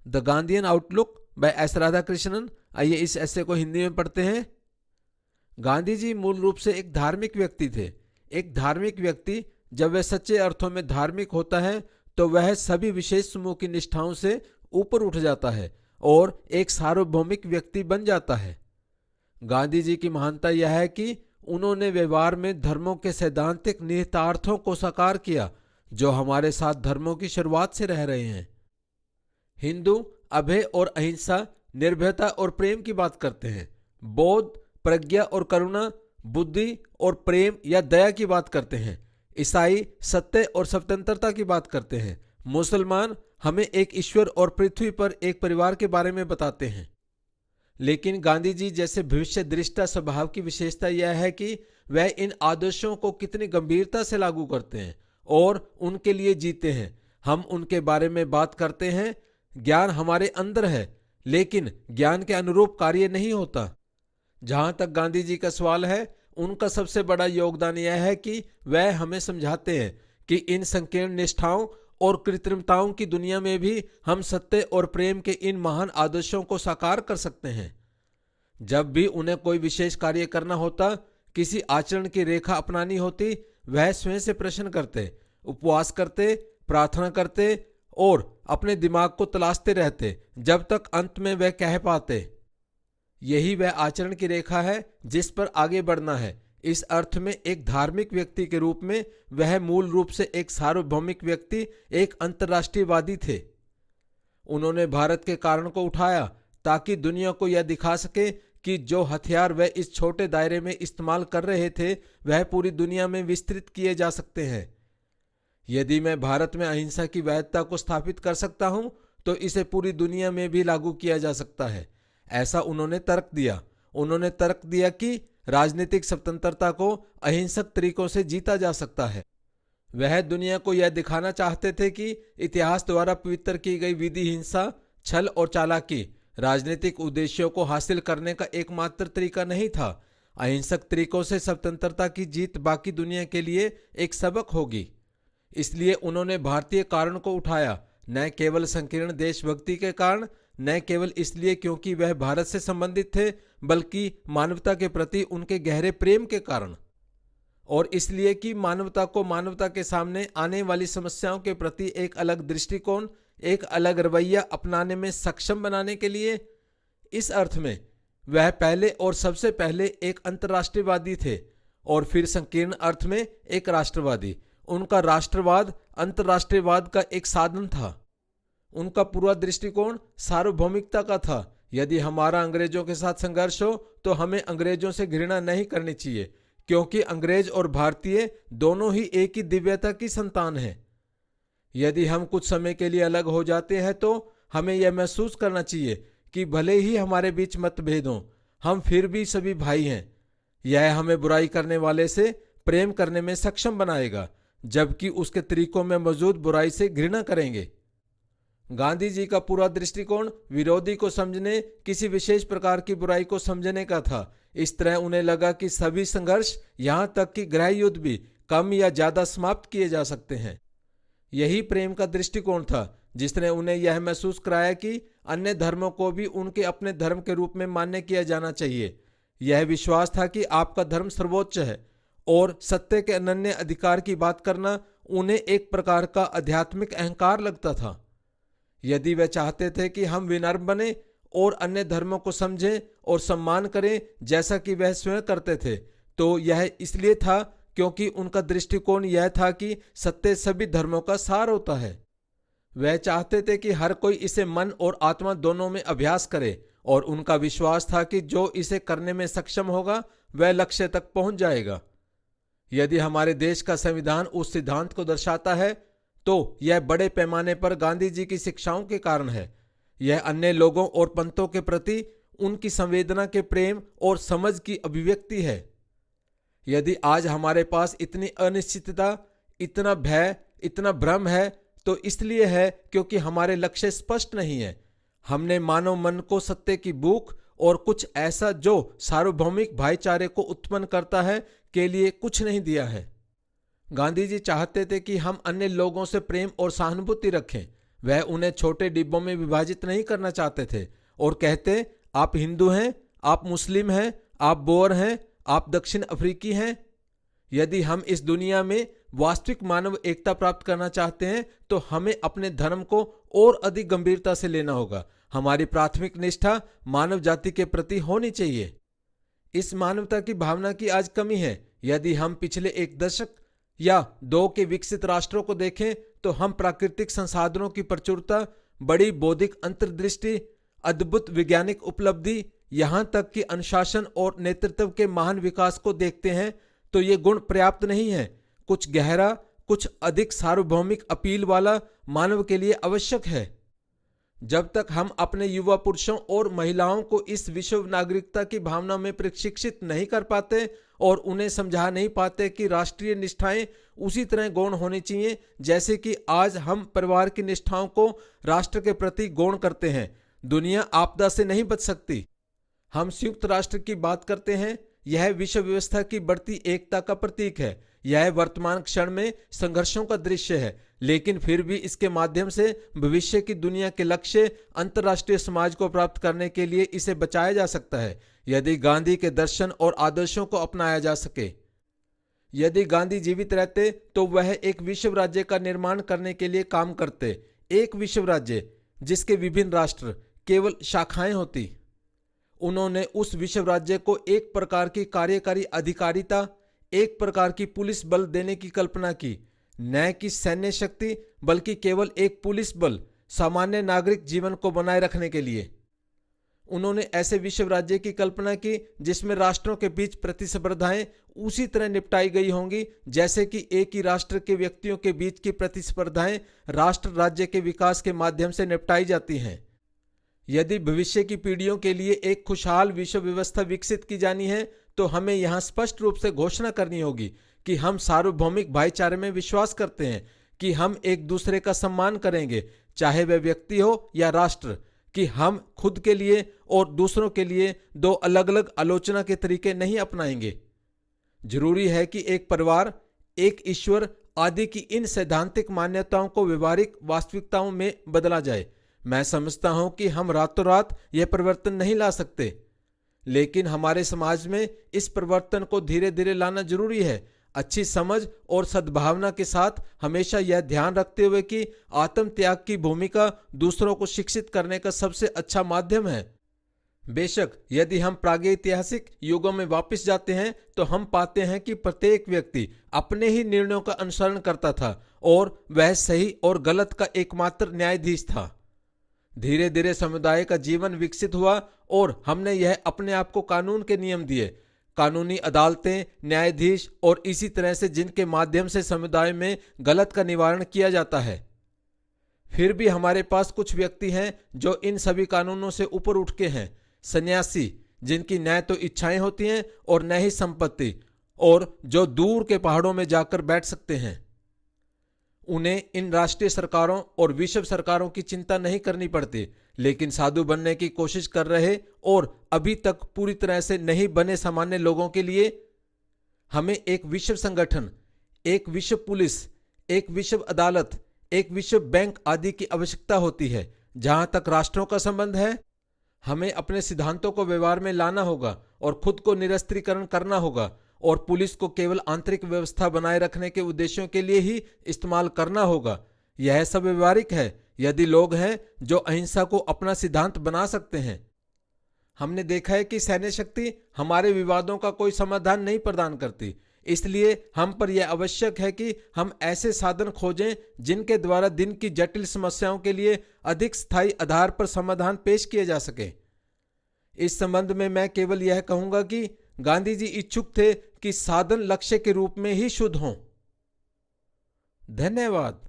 The Gandhian outlook by S Radhakrishnan. आइए इस ऐसे को हिंदी में पढ़ते हैं। गांधी जी मूल रूप से एक धार्मिक व्यक्ति थे। एक धार्मिक व्यक्ति जब वह सच्चे अर्थों में धार्मिक होता है तो वह सभी विशेष समूह की निष्ठाओं से ऊपर उठ जाता है और एक सार्वभौमिक व्यक्ति बन जाता है। गांधी जी की महानता यह है कि उन्होंने व्यवहार में धर्मों के सैद्धांतिक निहितार्थों को साकार किया जो हमारे साथ धर्मों की शुरुआत से रह रहे हैं। हिंदू अभय और अहिंसा, निर्भयता और प्रेम की बात करते हैं। बौद्ध प्रज्ञा और करुणा, बुद्धि और प्रेम या दया की बात करते हैं। ईसाई सत्य और स्वतंत्रता की बात करते हैं। मुसलमान हमें एक ईश्वर और पृथ्वी पर एक परिवार के बारे में बताते हैं। लेकिन गांधी जी जैसे भविष्य दृष्टा स्वभाव की विशेषता यह है कि वह इन आदर्शों को कितनी गंभीरता से लागू करते हैं और उनके लिए जीते हैं। हम उनके बारे में बात करते हैं। ज्ञान हमारे अंदर है लेकिन ज्ञान के अनुरूप कार्य नहीं होता। जहां तक गांधी जी का सवाल है, उनका सबसे बड़ा योगदान यह है कि वह हमें समझाते हैं कि इन संकीर्ण निष्ठाओं और कृत्रिमताओं की दुनिया में भी हम सत्य और प्रेम के इन महान आदर्शों को साकार कर सकते हैं। जब भी उन्हें कोई विशेष कार्य करना होता, किसी आचरण की रेखा अपनानी होती, वह स्वयं से प्रश्न करते, उपवास करते, प्रार्थना करते और अपने दिमाग को तलाशते रहते जब तक अंत में वह कह पाते। यही वह आचरण की रेखा है जिस पर आगे बढ़ना है। इस अर्थ में एक धार्मिक व्यक्ति के रूप में वह मूल रूप से एक सार्वभौमिक व्यक्ति, एक अंतर्राष्ट्रीयवादी थे। उन्होंने भारत के कारण को उठाया ताकि दुनिया को यह दिखा सके कि जो हथियार वह इस छोटे दायरे में इस्तेमाल कर रहे थे वह पूरी दुनिया में विस्तृत किए जा सकते हैं। यदि मैं भारत में अहिंसा की वैधता को स्थापित कर सकता हूं तो इसे पूरी दुनिया में भी लागू किया जा सकता है, ऐसा उन्होंने तर्क दिया। उन्होंने तर्क दिया कि राजनीतिक स्वतंत्रता को अहिंसक तरीकों से जीता जा सकता है। वह दुनिया को यह दिखाना चाहते थे कि इतिहास द्वारा पवित्र की गई विधि हिंसा, छल और चालाकी राजनीतिक उद्देश्यों को हासिल करने का एकमात्र तरीका नहीं था। अहिंसक तरीकों से स्वतंत्रता की जीत बाकी दुनिया के लिए एक सबक होगी। इसलिए उन्होंने भारतीय कारण को उठाया, न केवल संकीर्ण देशभक्ति के कारण, न केवल इसलिए क्योंकि वह भारत से संबंधित थे, बल्कि मानवता के प्रति उनके गहरे प्रेम के कारण, और इसलिए कि मानवता को मानवता के सामने आने वाली समस्याओं के प्रति एक अलग दृष्टिकोण, एक अलग रवैया अपनाने में सक्षम बनाने के लिए। इस अर्थ में वह पहले और सबसे पहले एक अंतर्राष्ट्रीयवादी थे और फिर संकीर्ण अर्थ में एक राष्ट्रवादी। उनका राष्ट्रवाद अंतर्राष्ट्रीयवाद का एक साधन था। उनका पूरा दृष्टिकोण सार्वभौमिकता का था। यदि हमारा अंग्रेजों के साथ संघर्ष हो तो हमें अंग्रेजों से घृणा नहीं करनी चाहिए, क्योंकि अंग्रेज और भारतीय दोनों ही एक ही दिव्यता की संतान हैं। यदि हम कुछ समय के लिए अलग हो जाते हैं तो हमें यह महसूस करना चाहिए कि भले ही हमारे बीच मतभेद हों, हम फिर भी सभी भाई हैं। यह हमें बुराई करने वाले से प्रेम करने में सक्षम बनाएगा, जबकि उसके तरीकों में मौजूद बुराई से घृणा करेंगे। गांधी जी का पूरा दृष्टिकोण विरोधी को समझने, किसी विशेष प्रकार की बुराई को समझने का था। इस तरह उन्हें लगा कि सभी संघर्ष, यहां तक कि गृह युद्ध भी कम या ज्यादा समाप्त किए जा सकते हैं। यही प्रेम का दृष्टिकोण था जिसने उन्हें यह महसूस कराया कि अन्य धर्मों को भी उनके अपने धर्म के रूप में मान्य किया जाना चाहिए। यह विश्वास था कि आपका धर्म सर्वोच्च है और सत्य के अनन्य अधिकार की बात करना उन्हें एक प्रकार का आध्यात्मिक अहंकार लगता था। यदि वे चाहते थे कि हम विनम्र बने और अन्य धर्मों को समझें और सम्मान करें जैसा कि वह स्वयं करते थे, तो यह इसलिए था क्योंकि उनका दृष्टिकोण यह था कि सत्य सभी धर्मों का सार होता है। वह चाहते थे कि हर कोई इसे मन और आत्मा दोनों में अभ्यास करे और उनका विश्वास था कि जो इसे करने में सक्षम होगा वह लक्ष्य तक पहुंच जाएगा। यदि हमारे देश का संविधान उस सिद्धांत को दर्शाता है तो यह बड़े पैमाने पर गांधी जी की शिक्षाओं के कारण है। यह अन्य लोगों और पंथों के प्रति उनकी संवेदना के प्रेम और समझ की अभिव्यक्ति है। यदि आज हमारे पास इतनी अनिश्चितता, इतना भय, इतना भ्रम है तो इसलिए है क्योंकि हमारे लक्ष्य स्पष्ट नहीं है। हमने मानव मन को सत्य की भूख और कुछ ऐसा जो सार्वभौमिक भाईचारे को उत्पन्न करता है के लिए कुछ नहीं दिया है। गांधी जी चाहते थे कि हम अन्य लोगों से प्रेम और सहानुभूति रखें। वह उन्हें छोटे डिब्बों में विभाजित नहीं करना चाहते थे और कहते, आप हिंदू हैं, आप मुस्लिम हैं, आप बोअर हैं, आप दक्षिण अफ्रीकी हैं। यदि हम इस दुनिया में वास्तविक मानव एकता प्राप्त करना चाहते हैं तो हमें अपने धर्म को और अधिक गंभीरता से लेना होगा। हमारी प्राथमिक निष्ठा मानव जाति के प्रति होनी चाहिए। इस मानवता की भावना की आज कमी है। यदि हम पिछले एक दशक या दो के विकसित राष्ट्रों को देखें तो हम प्राकृतिक संसाधनों की प्रचुरता, बड़ी बौद्धिक अंतर्दृष्टि, अद्भुत वैज्ञानिक उपलब्धि, यहां तक कि अनुशासन और नेतृत्व के महान विकास को देखते हैं तो ये गुण पर्याप्त नहीं है। कुछ गहरा, कुछ अधिक सार्वभौमिक अपील वाला मानव के लिए आवश्यक है। जब तक हम अपने युवा पुरुषों और महिलाओं को इस विश्व नागरिकता की भावना में प्रशिक्षित नहीं कर पाते और उन्हें समझा नहीं पाते कि राष्ट्रीय निष्ठाएं उसी तरह गौण होनी चाहिए जैसे कि आज हम परिवार की निष्ठाओं को राष्ट्र के प्रति गौण करते हैं, दुनिया आपदा से नहीं बच सकती। हम संयुक्त राष्ट्र की बात करते हैं, यह विश्व व्यवस्था की बढ़ती एकता का प्रतीक है। यह वर्तमान क्षण में संघर्षों का दृश्य है, लेकिन फिर भी इसके माध्यम से भविष्य की दुनिया के लक्ष्य अंतर्राष्ट्रीय समाज को प्राप्त करने के लिए इसे बचाया जा सकता है यदि गांधी के दर्शन और आदर्शों को अपनाया जा सके। यदि गांधी जीवित रहते तो वह एक विश्व राज्य का निर्माण करने के लिए काम करते, एक विश्व राज्य जिसके विभिन्न राष्ट्र केवल शाखाएं होती। उन्होंने उस विश्व राज्य को एक प्रकार की कार्यकारी अधिकारिता, एक प्रकार की पुलिस बल देने की कल्पना की, न कि सैन्य शक्ति बल्कि केवल एक पुलिस बल सामान्य नागरिक जीवन को बनाए रखने के लिए। उन्होंने ऐसे विश्व राज्य की कल्पना की जिसमें राष्ट्रों के बीच प्रतिस्पर्धाएं उसी तरह निपटाई गई होंगी जैसे कि एक ही राष्ट्र के व्यक्तियों के बीच की प्रतिस्पर्धाएं राष्ट्र राज्य के विकास के माध्यम से निपटाई जाती हैं। यदि भविष्य की पीढ़ियों के लिए एक खुशहाल विश्व व्यवस्था विकसित की जानी है तो हमें यहाँ स्पष्ट रूप से घोषणा करनी होगी कि हम सार्वभौमिक भाईचारे में विश्वास करते हैं, कि हम एक दूसरे का सम्मान करेंगे, चाहे वह व्यक्ति हो या राष्ट्र, कि हम खुद के लिए और दूसरों के लिए दो अलग अलग आलोचना के तरीके नहीं अपनाएंगे। जरूरी है कि एक परिवार, एक ईश्वर आदि की इन सैद्धांतिक मान्यताओं को व्यवहारिक वास्तविकताओं में बदला जाए। मैं समझता हूं कि हम रातों रात यह परिवर्तन नहीं ला सकते, लेकिन हमारे समाज में इस परिवर्तन को धीरे धीरे लाना जरूरी है, अच्छी समझ और सद्भावना के साथ, हमेशा यह ध्यान रखते हुए कि आत्म त्याग की भूमिका दूसरों को शिक्षित करने का सबसे अच्छा माध्यम है। बेशक यदि हम प्रागैतिहासिक युगों में वापस जाते हैं तो हम पाते हैं कि प्रत्येक व्यक्ति अपने ही निर्णयों का अनुसरण करता था और वह सही और गलत का एकमात्र न्यायाधीश था। धीरे धीरे समुदाय का जीवन विकसित हुआ और हमने यह अपने आप को कानून के नियम दिए, कानूनी अदालतें, न्यायाधीश और इसी तरह से जिनके माध्यम से समुदाय में गलत का निवारण किया जाता है। फिर भी हमारे पास कुछ व्यक्ति हैं जो इन सभी कानूनों से ऊपर उठ के हैं, सन्यासी जिनकी न तो इच्छाएं होती हैं और न ही संपत्ति, और जो दूर के पहाड़ों में जाकर बैठ सकते हैं। उन्हें इन राष्ट्रीय सरकारों और विश्व सरकारों की चिंता नहीं करनी पड़ती, लेकिन साधु बनने की कोशिश कर रहे और अभी तक पूरी तरह से नहीं बने सामान्य लोगों के लिए हमें एक विश्व संगठन, एक विश्व पुलिस, एक विश्व अदालत, एक विश्व बैंक आदि की आवश्यकता होती है। जहां तक राष्ट्रों का संबंध है, हमें अपने सिद्धांतों को व्यवहार में लाना होगा और खुद को निरस्त्रीकरण करना होगा और पुलिस को केवल आंतरिक व्यवस्था बनाए रखने के उद्देश्यों के लिए ही इस्तेमाल करना होगा। यह सब व्यवहारिक है यदि लोग हैं जो अहिंसा को अपना सिद्धांत बना सकते हैं। हमने देखा है कि सैन्य शक्ति हमारे विवादों का कोई समाधान नहीं प्रदान करती, इसलिए हम पर यह आवश्यक है कि हम ऐसे साधन खोजें जिनके द्वारा दिन की जटिल समस्याओं के लिए अधिक स्थायी आधार पर समाधान पेश किए जा सके। इस संबंध में मैं केवल यह कहूंगा कि गांधी जी इच्छुक थे कि साधन लक्ष्य के रूप में ही शुद्ध हों। धन्यवाद।